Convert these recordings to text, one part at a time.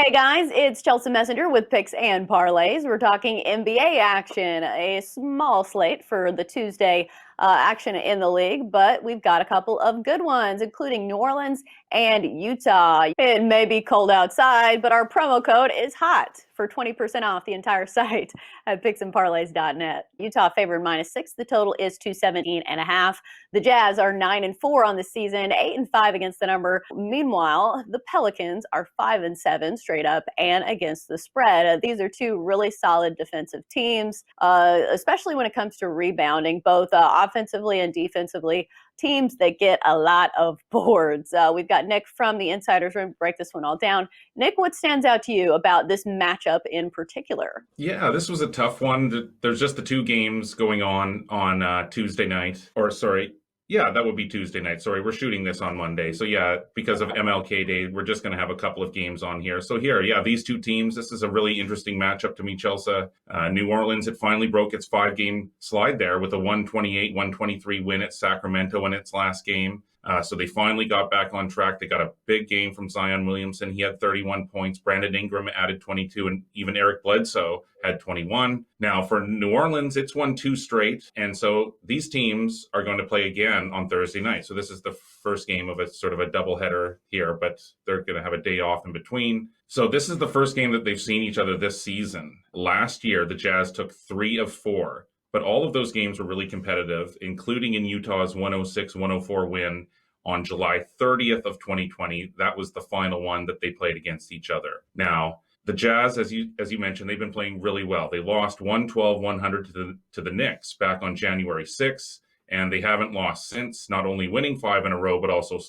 Hey guys, it's Chelsa Messenger with Picks and Parlays. We're talking NBA action, a small slate for the Tuesday action in the league, but we've got a couple of good ones, including New Orleans and Utah. It may be cold outside, but our promo code is HOT for 20% off the entire site at picksandparlays.net. Utah favored -6. The total is 217.5. The Jazz are 9-4 on the season, 8-5 against the number. Meanwhile, the Pelicans are 5-7 straight up and against the spread. These are two really solid defensive teams, especially when it comes to rebounding, both offensively and defensively. Teams that get a lot of boards. We've got Nick from the Insiders Room to break this one all down. Nick, what stands out to you about this matchup in particular? Yeah, this was a tough one. There's just the two games going on Tuesday night, or sorry, yeah, that would be Tuesday night. Sorry, we're shooting this on Monday. So yeah, because of MLK Day, we're just going to have a couple of games on here. So here, yeah, these two teams, this is a really interesting matchup to me, Chelsea. New Orleans, it finally broke its 5-game slide there with a 128-123 win at Sacramento in its last game. So they finally got back on track. They got a big game from Zion Williamson. He had 31 points. Brandon Ingram added 22, and even Eric Bledsoe had 21. Now for New Orleans, it's won 2 straight. And so these teams are going to play again on Thursday night. So this is the first game of a sort of a doubleheader here, but they're going to have a day off in between. So this is the first game that they've seen each other this season. Last year, the Jazz took 3 of 4. But all of those games were really competitive, including in Utah's 106-104 win on July 30th of 2020. That was the final one that they played against each other. Now, the Jazz, as you mentioned, they've been playing really well. They lost 112-100 to the Knicks back on January 6th, and they haven't lost since, not only winning 5 in a row, but also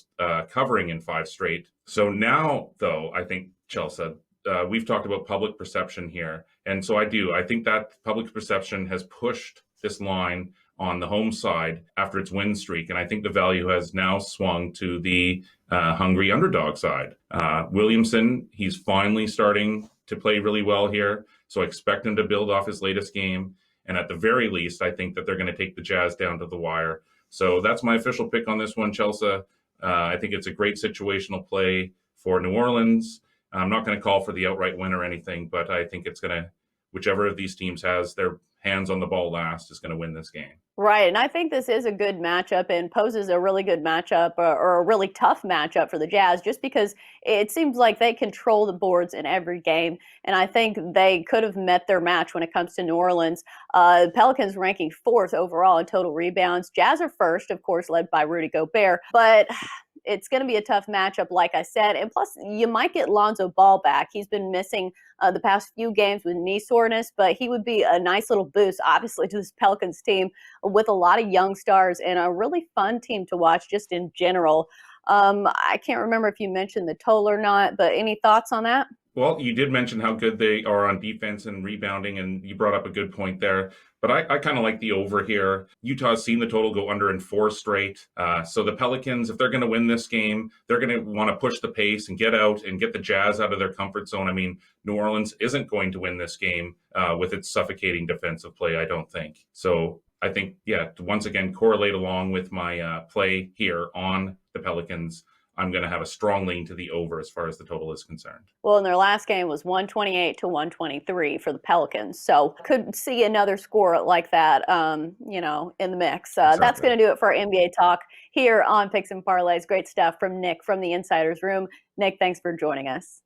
covering in 5 straight. So now, though, I think, Chelsea, we've talked about public perception here. And so I think that public perception has pushed this line on the home side after its win streak. And I think the value has now swung to the hungry underdog side. Williamson, he's finally starting to play really well here. So I expect him to build off his latest game. And at the very least, I think that they're going to take the Jazz down to the wire. So that's my official pick on this one, Chelsea. I think it's a great situational play for New Orleans. I'm not going to call for the outright win or anything, but I think it's going to, whichever of these teams has their hands on the ball last is going to win this game. Right, and I think this is a good matchup and poses a really good matchup or a really tough matchup for the Jazz just because it seems like they control the boards in every game, and I think they could have met their match when it comes to New Orleans. Pelicans ranking 4th overall in total rebounds. Jazz are first, of course, led by Rudy Gobert, but it's going to be a tough matchup, like I said. And plus, you might get Lonzo Ball back. He's been missing the past few games with knee soreness, but he would be a nice little boost, obviously, to this Pelicans team with a lot of young stars and a really fun team to watch just in general. I can't remember if you mentioned the total or not, but any thoughts on that? Well, you did mention how good they are on defense and rebounding, and you brought up a good point there. But I kind of like the over here. Utah's seen the total go under in 4 straight. So the Pelicans, if they're going to win this game, they're going to want to push the pace and get out and get the Jazz out of their comfort zone. I mean, New Orleans isn't going to win this game with its suffocating defensive play, I don't think. So I think, yeah, to once again correlate along with my play here on the Pelicans, I'm going to have a strong lean to the over as far as the total is concerned. Well, in their last game was 128-123 for the Pelicans. So could see another score like that, in the mix. Exactly. That's going to do it for our NBA talk here on Picks and Parlays. Great stuff from Nick from the Insiders Room. Nick, thanks for joining us.